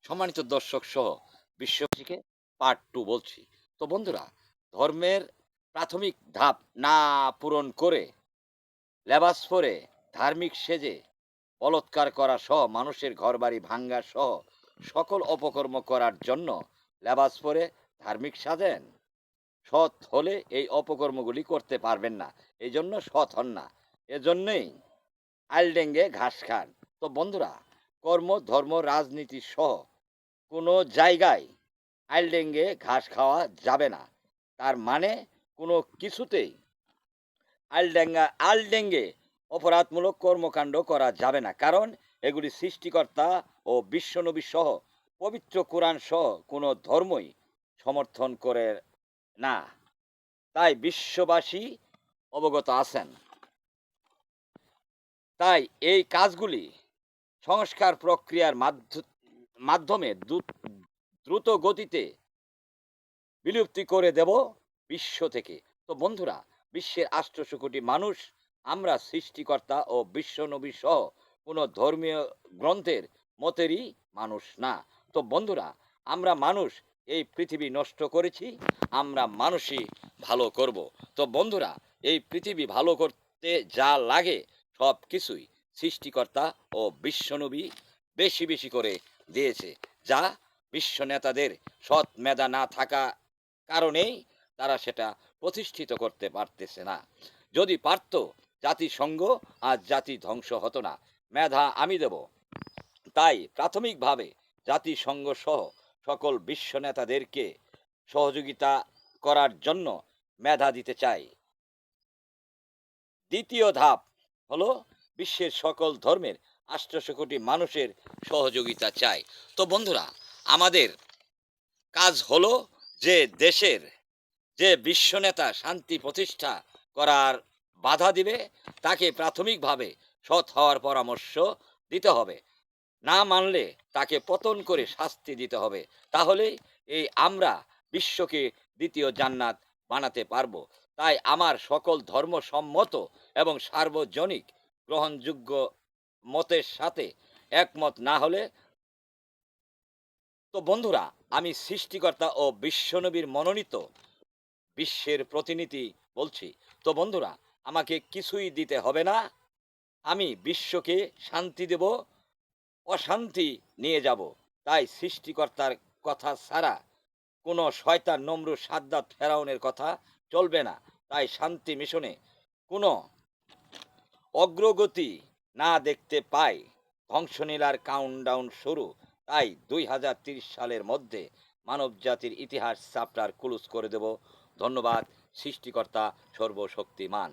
সম্মানিত দর্শক সহ বিশ্ববাসীকে পার্ট 2 বলছি। তো বন্ধুরা, ধর্মের প্রাথমিক ধাপ না পূরণ করে লেবাস পরে ধার্মিক সেজে বলৎকার করা সহ মানুষের ঘরবাড়ি ভাঙ্গা সহ সকল অপকর্ম করার জন্য লেবাস পরে ধার্মিক সাজেন। সৎ হলে এই অপকর্মগুলি করতে পারবেন না। এই জন্য সৎ হন না। এজন্যই আইলডেঙ্গে ঘাস খান। তো বন্ধুরা, কর্ম ধর্ম রাজনীতি সহ কোনো জায়গায় আইলডেঙ্গে ঘাস খাওয়া যাবে না। তার মানে কোনো কিছুতেই আলডেঙ্গে অপরাধমূলক কর্মকাণ্ড করা যাবে না। কারণ এগুলি সৃষ্টিকর্তা ও বিশ্বনবী সহ পবিত্র কোরআন সহ কোনো ধর্মই সমর্থন করে না। তাই বিশ্ববাসী অবগত আছেন। তাই এই কাজগুলি সংস্কার প্রক্রিয়ার মাধ্যমে দ্রুত গতিতে বিলুপ্তি করে দেব বিশ্ব থেকে। তো বন্ধুরা, বিশ্বের ৮০০ কোটি মানুষ আমরা সৃষ্টিকর্তা ও বিশ্বনবী সহ কোনো ধর্মীয় গ্রন্থের মতেরই মানুষ না। তো বন্ধুরা, আমরা মানুষ এই পৃথিবী নষ্ট করেছি, আমরা মানুষই ভালো করব। তো বন্ধুরা, এই পৃথিবী ভালো করতে যা লাগে সব কিছুই সৃষ্টিকর্তা ও বিশ্বনবী বেশি বেশি করে দিয়েছে, যা বিশ্ব নেতাদের সৎ মেধা না থাকা কারণেই তারা সেটা প্রতিষ্ঠিত করতে পারতেছে না। যদি পারত, জাতিসংঘ আজ জাতি ধ্বংস হতো না। মেধা আমি দেব। তাই প্রাথমিকভাবে জাতিসংঘ সহ সকল বিশ্ব নেতাদেরকে সহযোগিতা করার জন্য মেধা দিতে চাই। দ্বিতীয় ধাপ হলো বিশ্বের সকল ধর্মের ৮০০ কোটি মানুষের সহযোগিতা চাই। তো বন্ধুরা, আমাদের কাজ হলো যে দেশের যে বিশ্বনেতা শান্তি প্রতিষ্ঠা করার বাধা দিবে তাকে প্রাথমিকভাবে সৎ হওয়ার পরামর্শ দিতে হবে। না মানলে তাকে পতন করে শাস্তি দিতে হবে। তাহলেই এই আমরা বিশ্বকে দ্বিতীয় জান্নাত বানাতে পারবো। তাই আমার সকল ধর্মসম্মত এবং সার্বজনিক গ্রহণযোগ্য মতের সাথে একমত না হলে, তো বন্ধুরা, আমি সৃষ্টিকর্তা ও বিশ্বনবীর মনোনীত বিশ্বের প্রতিনিধি বলছি। তো বন্ধুরা, আমাকে কিছুই দিতে হবে না। আমি বিশ্বকে শান্তি দেব, অশান্তি নিয়ে যাব। তাই সৃষ্টিকর্তার কথা ছাড়া কোনো শয়তান নমরুদ সাদ্দাত ফেরাউনের কথা চলবে না। তাই শান্তি মিশনে কোনো অগ্রগতি না দেখতে পাই, ধ্বংসলীলার কাউন্টডাউন শুরু। তাই ২০৩০ সালের মধ্যে মানবজাতির ইতিহাস চ্যাপ্টার ক্লোজ করে দেব। ধন্যবাদ। সৃষ্টিকর্তা সর্বশক্তিমান।